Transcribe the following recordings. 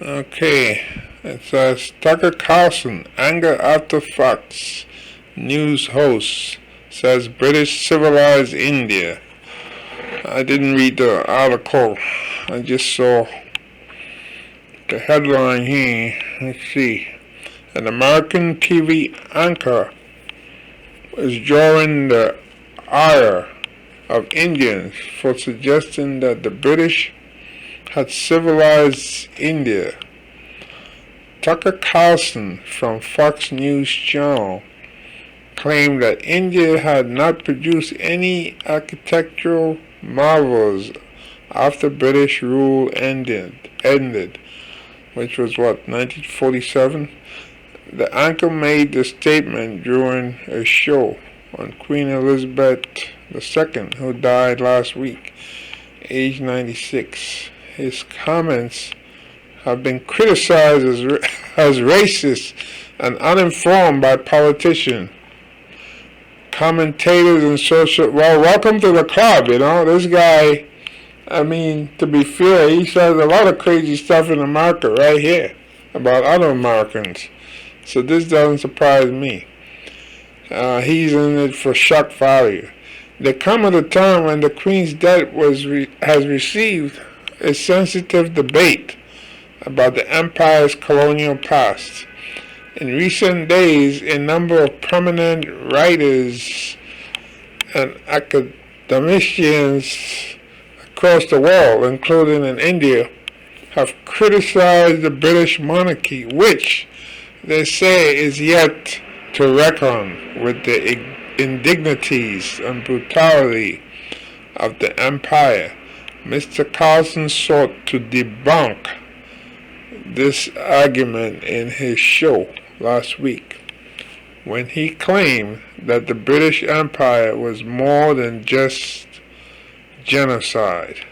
Okay, it says Tucker Carlson, anger after Fox News host says British civilized India. I didn't read the article. I just saw the headline here. Let's see. An American TV anchor is drawing the ire of Indians for suggesting that the British had civilized India. Tucker Carlson from Fox News Channel claimed that India had not produced any architectural marvels after British rule ended, which was what, 1947? The anchor made the statement during a show on Queen Elizabeth II, who died last week, age 96. His comments have been criticized as racist and uninformed by politicians, commentators, and social. Well, welcome to the club, This guy, to be fair, he says a lot of crazy stuff in America right here about other Americans. So this doesn't surprise me. He's in it for shock value. There come at a time when the Queen's death has received a sensitive debate about the empire's colonial past. In recent days, a number of prominent writers and academicians across the world, including in India, have criticized the British monarchy, which they say is yet to reckon with the indignities and brutality of the empire. Mr. Carlson sought to debunk this argument in his show last week, when he claimed that the British Empire was more than just genocide.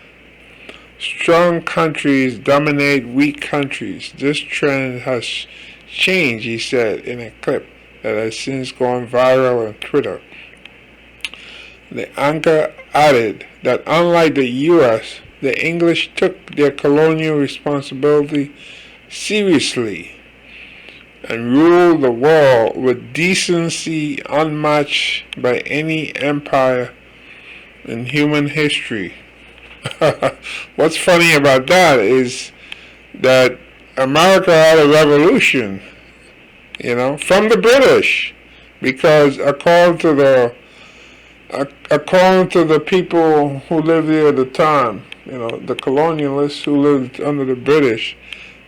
Strong countries dominate weak countries. This trend has changed, he said in a clip that has since gone viral on Twitter. The anchor added that unlike the U.S., the English took their colonial responsibility seriously and ruled the world with decency unmatched by any empire in human history. What's funny about that is that America had a revolution, from the British, because according to the people who lived there at the time, the colonialists who lived under the British,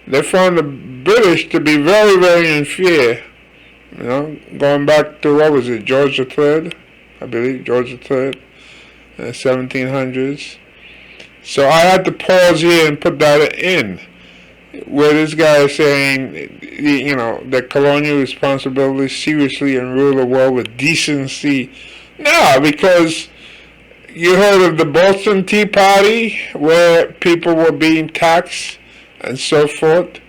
they found the British to be very, very inferior. Going back to, what was it, George III? I believe George III, in the 1700s. So I had to pause here and put that in, where this guy is saying, that colonial responsibility seriously and rule the world with decency. No, because you heard of the Boston Tea Party, where people were being taxed and so forth,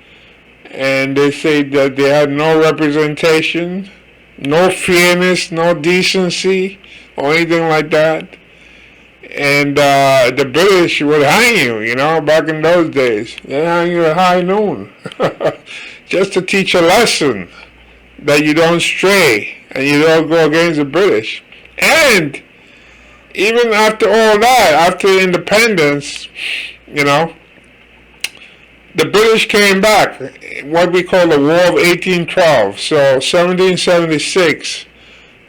and they say that they had no representation, no fairness, no decency, or anything like that. And the British would hang you, back in those days. They hang you at high noon, just to teach a lesson that you don't stray and you don't go against the British. And even after all that, after independence, the British came back, what we call the War of 1812. So 1776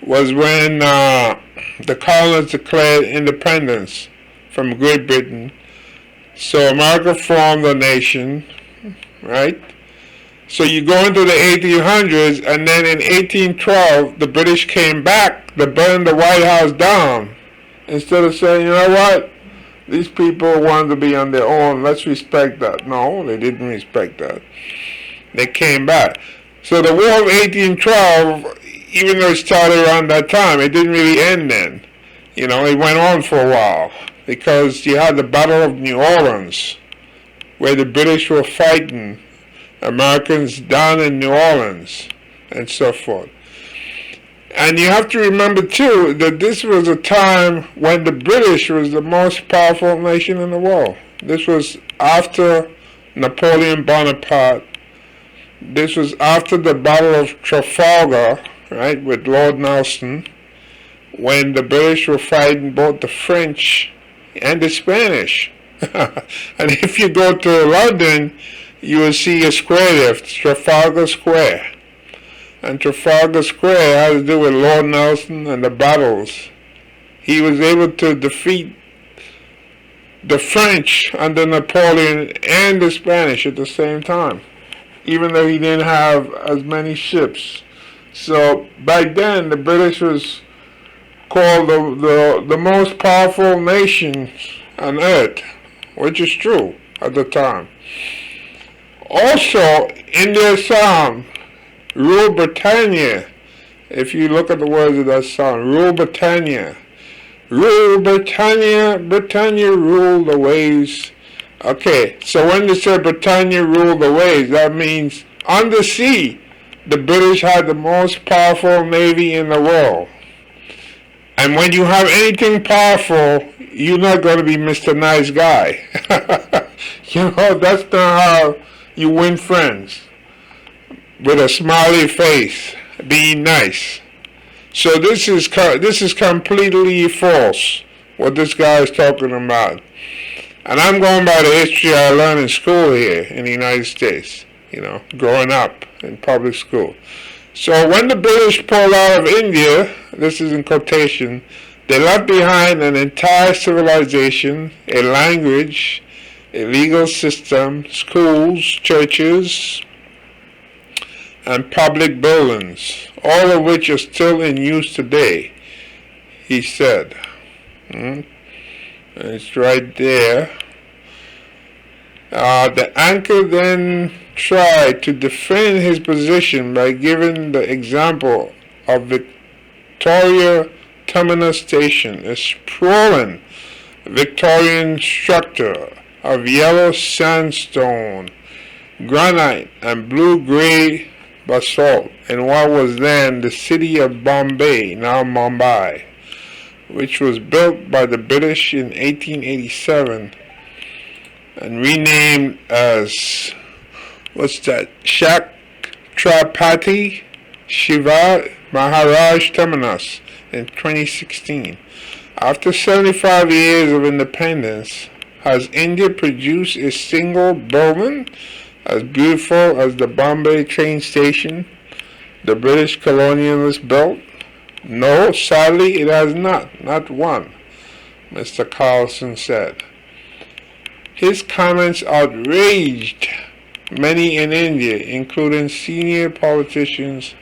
was when the colonists declared independence from Great Britain. So America formed a nation, right? So you go into the 1800s, and then in 1812, the British came back to burn the White House down. Instead of saying, you know what, these people wanted to be on their own, let's respect that. No, they didn't respect that. They came back. So the War of 1812, even though it started around that time, it didn't really end then. It went on for a while, because you had the Battle of New Orleans, where the British were fighting Americans down in New Orleans, and so forth. And you have to remember, too, that this was a time when the British was the most powerful nation in the world. This was after Napoleon Bonaparte. This was after the Battle of Trafalgar, right, with Lord Nelson, when the British were fighting both the French and the Spanish. And if you go to London, you will see a square there, Trafalgar Square. And Trafalgar Square has to do with Lord Nelson and the battles. He was able to defeat the French under Napoleon and the Spanish at the same time, even though he didn't have as many ships. So back then, the British was called the most powerful nation on earth, which is true at the time. Also, in their song, Rule Britannia, if you look at the words of that song, Rule Britannia. Rule Britannia, Britannia rule the waves. Okay, so when they say Britannia rule the waves, that means on the sea, the British had the most powerful navy in the world. And when you have anything powerful, you're not going to be Mr. Nice Guy. You know, that's not how you win friends. With a smiley face, being nice. So this is completely false, what this guy is talking about. And I'm going by the history I learned in school here in the United States, you know, growing up in public school. So when the British pulled out of India, this is in quotation, they left behind an entire civilization, a language, a legal system, schools, churches, and public buildings, all of which are still in use today, he said. It's right there. The anchor then tried to defend his position by giving the example of Victoria Terminus Station, a sprawling Victorian structure of yellow sandstone, granite, and blue-gray basalt in what was then the city of Bombay, now Mumbai, which was built by the British in 1887 and renamed as, Chhatrapati Shivaji Maharaj Terminus in 2016. After 75 years of independence, has India produced a single building as beautiful as the Bombay train station the British colonialists built? No, sadly it has not one, Mr. Carlson said. His comments outraged many in India, including senior politicians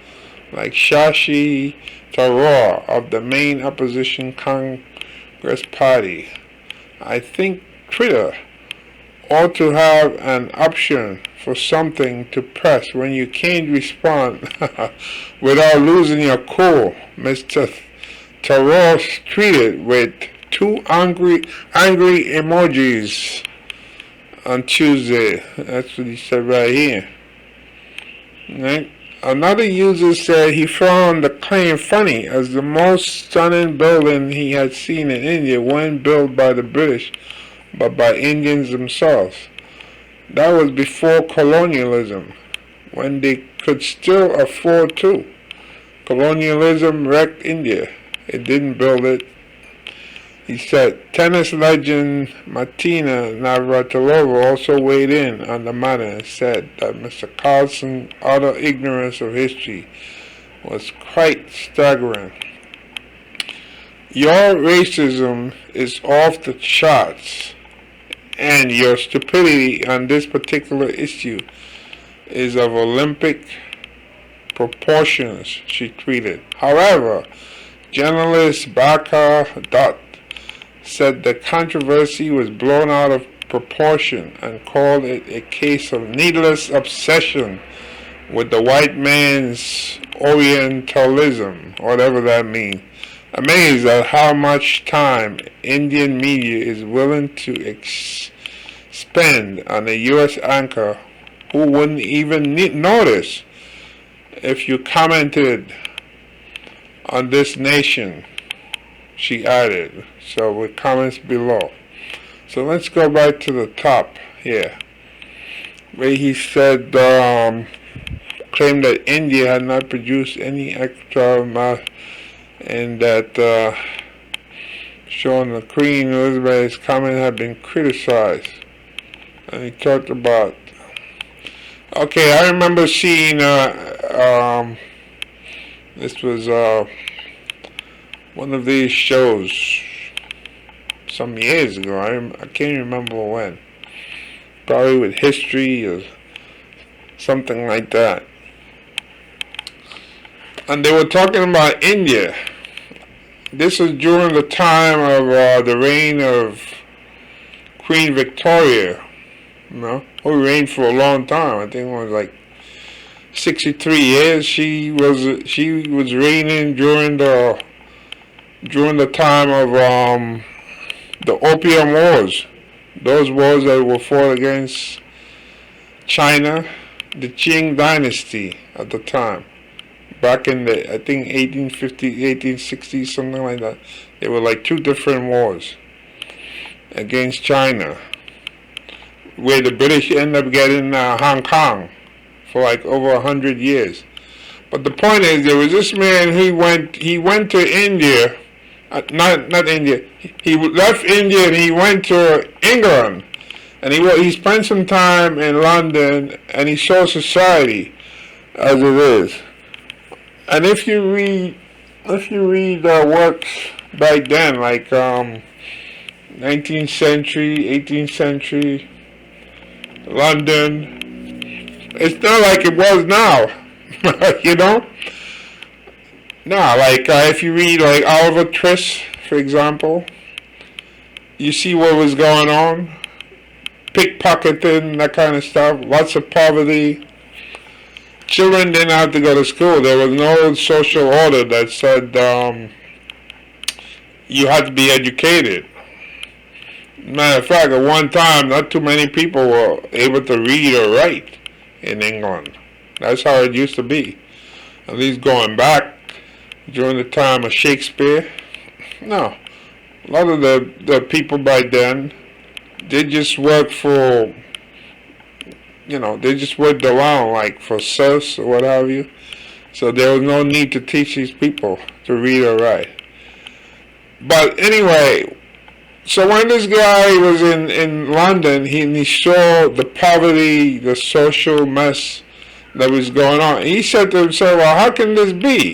like Shashi Tharoor of the main opposition Congress Party. I think Twitter ought to have an option for something to press when you can't respond without losing your cool, Mr. Tharoor tweeted with two angry emojis on Tuesday. That's what he said right here. Right? Another user said he found the claim funny as the most stunning building he had seen in India wasn't built by the British, but by Indians themselves. That was before colonialism, when they could still afford to. Colonialism wrecked India. It didn't build it. He said tennis legend Martina Navratilova also weighed in on the matter and said that Mr. Carlson's utter ignorance of history was quite staggering. Your racism is off the charts, and your stupidity on this particular issue is of Olympic proportions, she tweeted. However, journalist Bakar Dutt said the controversy was blown out of proportion and called it a case of needless obsession with the white man's Orientalism, whatever that means. Amazed at how much time Indian media is willing to spend on a U.S. anchor who wouldn't even notice if you commented on this nation, she added. So with comments below. So let's go back to the top here. where he said, claimed that India had not produced any extra and that showing the Queen Elizabeth's comment had been criticized. And he talked about, okay, I remember seeing, this was one of these shows some years ago. I can't remember when. Probably with history or something like that. And they were talking about India. This was during the time of the reign of Queen Victoria, who reigned for a long time. I think it was like 63 years. She was reigning during the time of the Opium Wars. Those wars that were fought against China, the Qing dynasty at the time. Back in the, I think 1850s, 1860s, something like that. There were like two different wars against China, where the British ended up getting Hong Kong for like over 100 years. But the point is, there was this man. He went to India, not India. He left India and he went to England, and he spent some time in London, and he saw society as it is. And if you read works back then, like 19th century, 18th century London, it's not like it was now, No, like if you read like Oliver Twist, for example, you see what was going on, pickpocketing, that kind of stuff, lots of poverty. Children didn't have to go to school. There was no social order that said you had to be educated. Matter of fact, at one time, not too many people were able to read or write in England. That's how it used to be. At least going back during the time of Shakespeare. No. A lot of the people back then, they just worked for, they just worked around like for serfs or what have you. So there was no need to teach these people to read or write. But anyway, so when this guy was in London, he saw the poverty, the social mess that was going on. He said to himself, well, how can this be,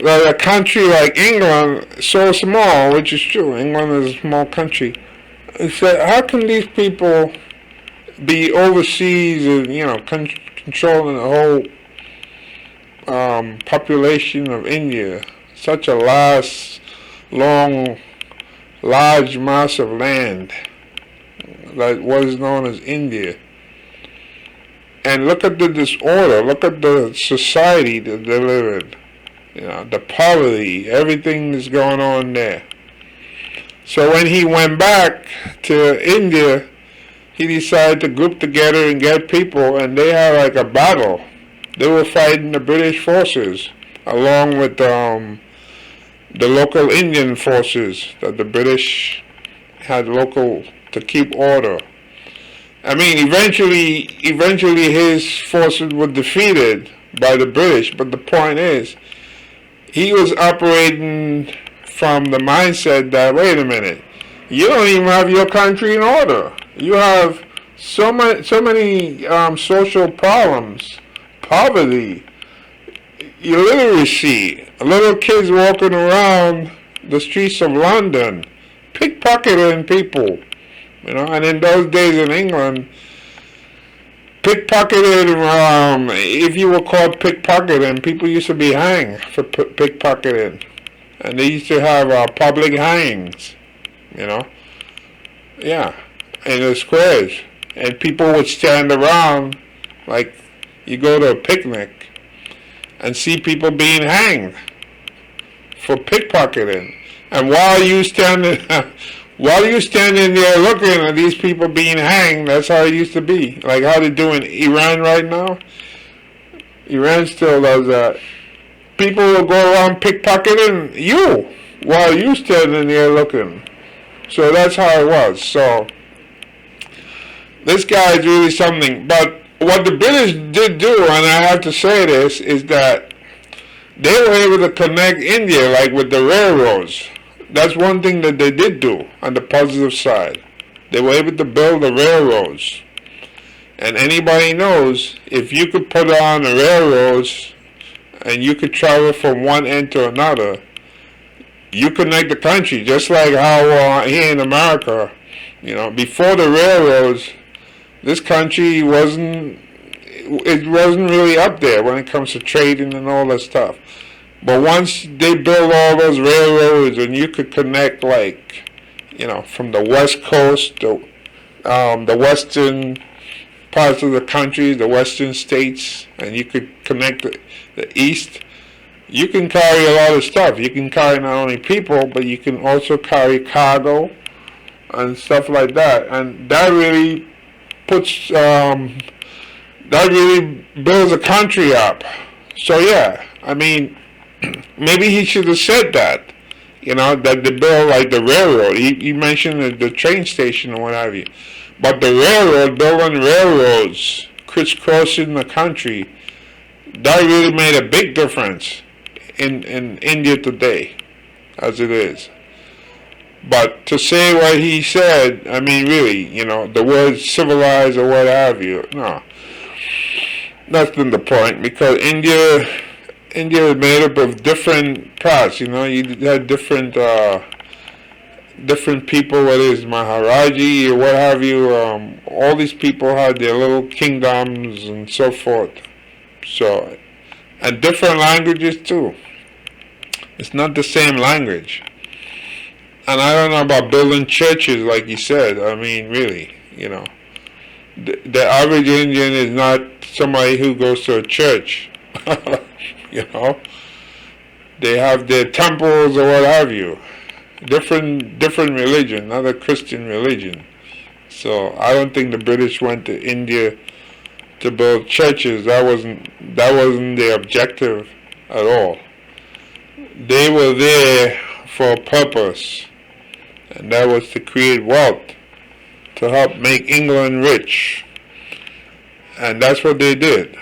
That a country like England, so small, which is true, England is a small country. He said, how can these people be overseas and, controlling the whole population of India, such a large mass of land that was known as India. And look at the disorder, look at the society that they live in. The poverty, everything that's going on there. So when he went back to India, he decided to group together and get people, and they had like a battle. They were fighting the British forces, along with the local Indian forces that the British had local to keep order. I mean, eventually his forces were defeated by the British, but the point is, he was operating from the mindset that, wait a minute, you don't even have your country in order. You have so many social problems, poverty, illiteracy, little kids walking around the streets of London, pickpocketing people, and in those days in England, pickpocketing, if you were caught pickpocketing, people used to be hanged for pickpocketing. And they used to have public hangings, Yeah, in the squares. And people would stand around, like you go to a picnic, and see people being hanged for pickpocketing. And while you standing there looking at these people being hanged, that's how it used to be. Like how they do in Iran right now. Iran still does that. People will go around pickpocketing you while you standing there looking. So that's how it was. So This guy is really something. But what the British did do, and I have to say this, is that they were able to connect India like with the railroads. That's one thing that they did do on the positive side. They were able to build the railroads. And anybody knows, if you could put on the railroads and you could travel from one end to another, you connect the country. Just like how here in America, before the railroads, this country wasn't really up there when it comes to trading and all that stuff. But once they built all those railroads and you could connect from the west coast to the western parts of the country, the western states, and you could connect the east, you can carry a lot of stuff. You can carry not only people, but you can also carry cargo and stuff like that. And that really builds a country up. So yeah, maybe he should have said that, that they build like the railroad. He mentioned the train station or what have you. But the railroad, building railroads, crisscrossing the country, that really made a big difference in India today, as it is. But to say what he said, really, the word civilized or what have you, no. That's not the point, because India is made up of different parts, you had different people, whether it's Maharaji or what have you, all these people had their little kingdoms and so forth. So, and different languages too. It's not the same language. And I don't know about building churches like you said. Really, the average Indian is not somebody who goes to a church. They have their temples or what have you. Different religion, not a Christian religion. So I don't think the British went to India to build churches. That wasn't their objective at all. They were there for a purpose, and that was to create wealth, to help make England rich. And that's what they did.